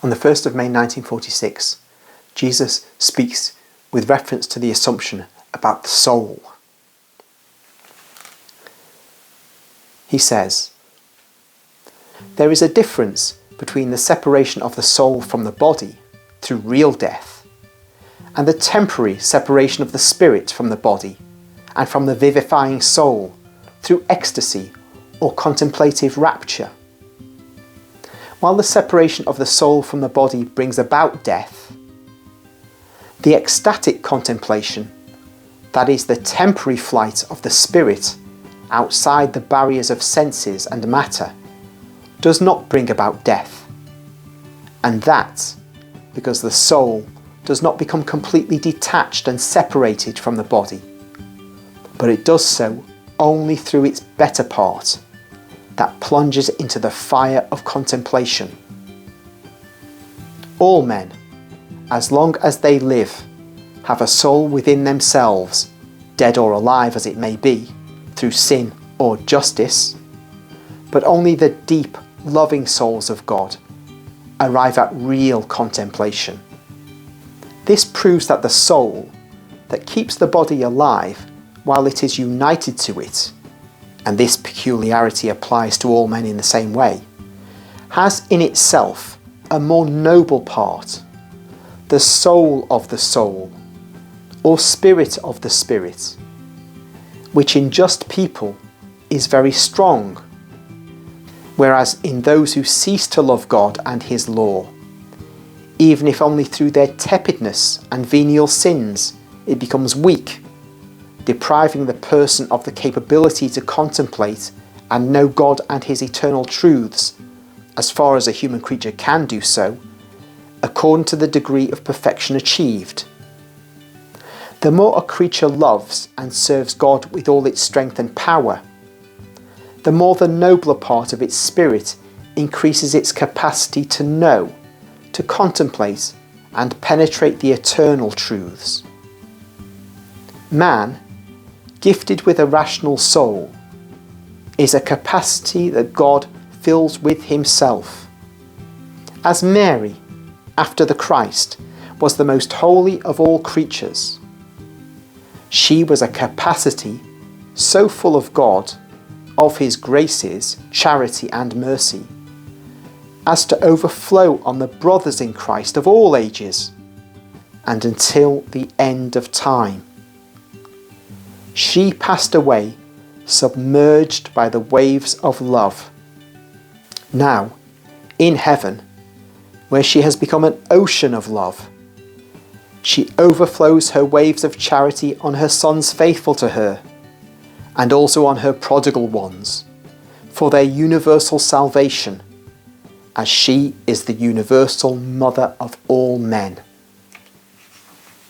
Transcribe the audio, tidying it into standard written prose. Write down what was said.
On the 1st of May 1946, Jesus speaks with reference to the assumption about the soul. He says, "There is a difference between the separation of the soul from the body through real death and the temporary separation of the spirit from the body and from the vivifying soul through ecstasy or contemplative rapture. While the separation of the soul from the body brings about death, the ecstatic contemplation, that is the temporary flight of the spirit outside the barriers of senses and matter, does not bring about death, and that because the soul does not become completely detached and separated from the body, but it does so only through its better part, that plunges into the fire of contemplation. All men, as long as they live, have a soul within themselves, dead or alive as it may be, through sin or justice, but only the deep, loving souls of God arrive at real contemplation. This proves that the soul that keeps the body alive while it is united to it, and this peculiarity applies to all men in the same way, has in itself a more noble part, the soul of the soul, or spirit of the spirit, which in just people is very strong, whereas in those who cease to love God and His law, even if only through their tepidness and venial sins, it becomes weak, depriving the person of the capability to contemplate and know God and His eternal truths, as far as a human creature can do so, according to the degree of perfection achieved. The more a creature loves and serves God with all its strength and power, the more the nobler part of its spirit increases its capacity to know, to contemplate and penetrate the eternal truths. Man, gifted with a rational soul, is a capacity that God fills with Himself. As Mary, after the Christ, was the most holy of all creatures, she was a capacity so full of God, of His graces, charity and mercy, as to overflow on the brothers in Christ of all ages, and until the end of time. She passed away, submerged by the waves of love. Now, in heaven, where she has become an ocean of love, she overflows her waves of charity on her sons faithful to her, and also on her prodigal ones, for their universal salvation, as she is the universal mother of all men.